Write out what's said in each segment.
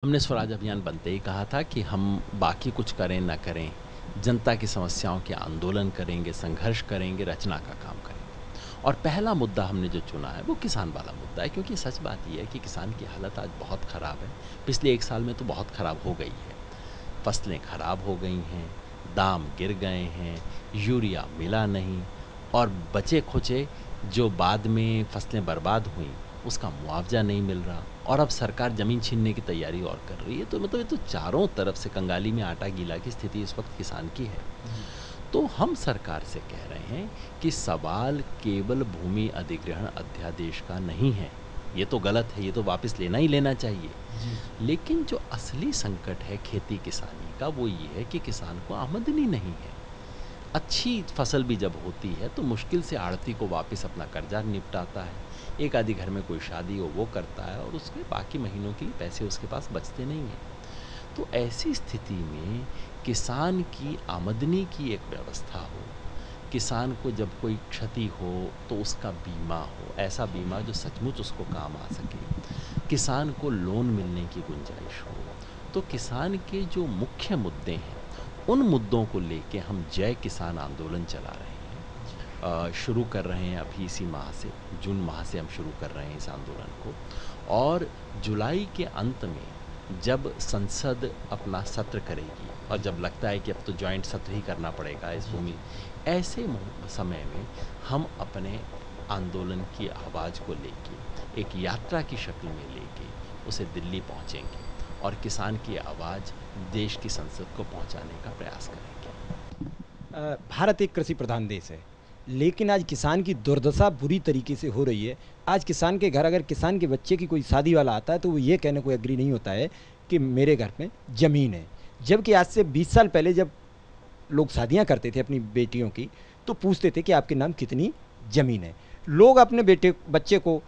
हमने स्वराज अभियान बनते ही कहा था कि हम बाकी कुछ करें न करें, जनता की समस्याओं के आंदोलन करेंगे, संघर्ष करेंगे, रचना का काम करेंगे। और पहला मुद्दा हमने जो चुना है वो किसान वाला मुद्दा है, क्योंकि सच बात ये है कि किसान की हालत आज बहुत ख़राब है। पिछले 1 साल में तो बहुत ख़राब हो गई है। फसलें ख़राब हो गई हैं, दाम गिर गए हैं, यूरिया मिला नहीं और बचे-खुचे जो बाद में फसलें बर्बाद हुईं, उसका मुआवजा नहीं मिल रहा और अब सरकार ज़मीन छीनने की तैयारी और कर रही है। तो मतलब ये तो चारों तरफ से कंगाली में आटा गीला की स्थिति इस वक्त किसान की है। जी, तो हम सरकार से कह रहे हैं कि सवाल केवल भूमि अधिग्रहण अध्यादेश का नहीं है। ये तो गलत है, ये तो वापस लेना ही लेना चाहिए। जी। लेकिन जो असली संकट है खेती किसानी का वो ये है कि किसान को आमदनी नहीं है। अच्छी फसल भी जब होती है तो मुश्किल से आढ़ती को वापस अपना कर्जा निपटाता है। एक आधी घर में कोई शादी हो वो करता है और उसके बाकी महीनों के लिए पैसे उसके पास बचते नहीं हैं। तो ऐसी स्थिति में किसान की आमदनी की एक व्यवस्था हो, किसान को जब कोई क्षति हो तो उसका बीमा हो, ऐसा बीमा जो सचमुच उसको काम आ सके, किसान को लोन मिलने की गुंजाइश हो। तो किसान के जो मुख्य मुद्दे हैं उन मुद्दों को लेके हम जय किसान आंदोलन चला रहे हैं। शुरू कर रहे हैं अभी इसी माह से, जून माह से हम शुरू कर रहे हैं इस आंदोलन को। और जुलाई के अंत में जब संसद अपना सत्र करेगी और जब लगता है कि अब तो जॉइंट सत्र ही करना पड़ेगा इस भूमि, ऐसे समय में हम अपने आंदोलन की आवाज़ को लेके एक यात्रा की शक्ल में लेके उसे दिल्ली पहुंचेंगे और किसान की आवाज़ देश की संसद को पहुंचाने का प्रयास करेंगे। भारत एक कृषि प्रधान देश है, लेकिन आज किसान की दुर्दशा बुरी तरीके से हो रही है। आज किसान के घर अगर किसान के बच्चे की कोई शादी वाला आता है, तो वो ये कहने को एग्री नहीं होता है कि मेरे घर में ज़मीन है। जबकि आज से 20 साल पहले जब लोग शादियाँ करते थे अपनी बेटियों की, तो पूछते थे कि आपके नाम कितनी ज़मीन है। लोग अपने बच्चे को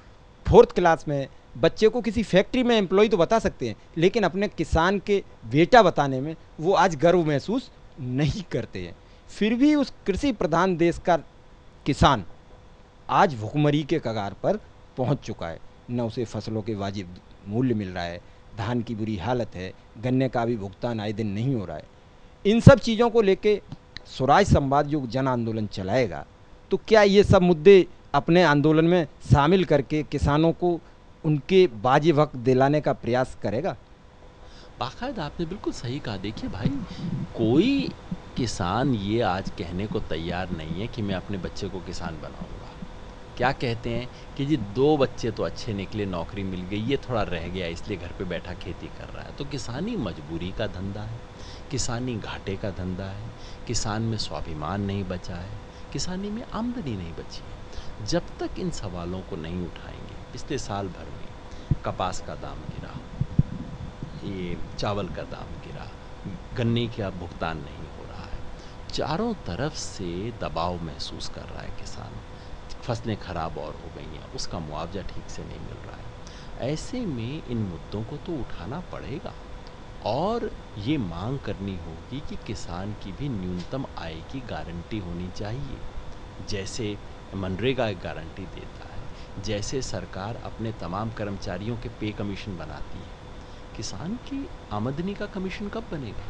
4th क्लास में, बच्चे को किसी फैक्ट्री में एम्प्लॉय तो बता सकते हैं, लेकिन अपने किसान के बेटा बताने में वो आज गर्व महसूस नहीं करते हैं। फिर भी उस कृषि प्रधान देश का किसान आज भुखमरी के कगार पर पहुंच चुका है। न उसे फसलों के वाजिब मूल्य मिल रहा है, धान की बुरी हालत है, गन्ने का भी भुगतान आए दिन नहीं हो रहा है। इन सब चीज़ों को लेके स्वराज संवाद जो जन आंदोलन चलाएगा, तो क्या ये सब मुद्दे अपने आंदोलन में शामिल करके किसानों को उनके बाजी हक दिलाने का प्रयास करेगा? बाकायदा आपने बिल्कुल सही कहा। देखिए भाई, कोई किसान ये आज कहने को तैयार नहीं है कि मैं अपने बच्चे को किसान बनाऊंगा। क्या कहते हैं कि जी 2 बच्चे तो अच्छे निकले, नौकरी मिल गई, ये थोड़ा रह गया इसलिए घर पे बैठा खेती कर रहा है। तो किसानी मजबूरी का धंधा है, किसानी घाटे का धंधा है, किसान में स्वाभिमान नहीं बचा है, किसानी में आमदनी नहीं बची है। जब तक इन सवालों को नहीं उठाएंगे, पिछले साल भर में कपास का दाम गिरा, ये चावल का दाम गिरा, गन्ने का भुगतान नहीं हो रहा है, चारों तरफ से दबाव महसूस कर रहा है किसान। फसलें खराब और हो गई हैं, उसका मुआवजा ठीक से नहीं मिल रहा है। ऐसे में इन मुद्दों को तो उठाना पड़ेगा और ये मांग करनी होगी कि किसान की भी न्यूनतम आय की गारंटी होनी चाहिए। जैसे मनरेगा एक गारंटी देता है, जैसे सरकार अपने तमाम कर्मचारियों के पे कमीशन बनाती है, किसान की आमदनी का कमीशन कब बनेगा?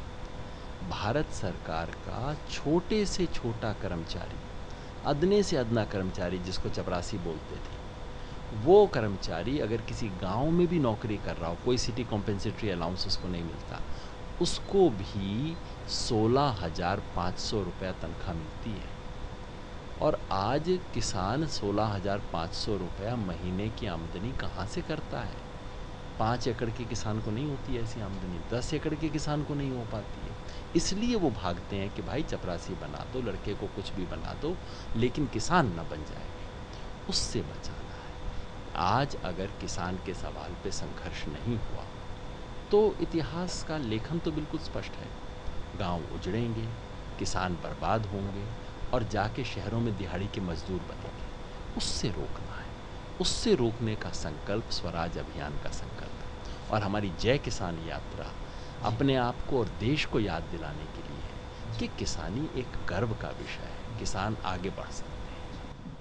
भारत सरकार का छोटे से छोटा कर्मचारी, अदने से अदना कर्मचारी जिसको चपरासी बोलते थे, वो कर्मचारी अगर किसी गांव में भी नौकरी कर रहा हो, कोई सिटी कॉम्पेंसेटरी अलाउंस उसको नहीं मिलता, उसको भी 16,500 रुपया तनख्वाह मिलती है। और आज किसान 16,500 रुपया महीने की आमदनी कहाँ से करता है? 5 एकड़ के किसान को नहीं होती ऐसी आमदनी, 10 एकड़ के किसान को नहीं हो पाती है। इसलिए वो भागते हैं कि भाई चपरासी बना दो, लड़के को कुछ भी बना दो, लेकिन किसान ना बन जाए। उससे बचाना है। आज अगर किसान के सवाल पे संघर्ष नहीं हुआ तो इतिहास का लेखन तो बिल्कुल स्पष्ट है। गांव उजड़ेंगे, किसान बर्बाद होंगे और जाके शहरों में दिहाड़ी के मजदूर बनेंगे। उससे रोकना है। उससे रोकने का संकल्प स्वराज अभियान का संकल्प है और हमारी जय किसान यात्रा जी, अपने आप को और देश को याद दिलाने के लिए है जी। कि किसानी एक गर्व का विषय है, किसान आगे बढ़ सकता है।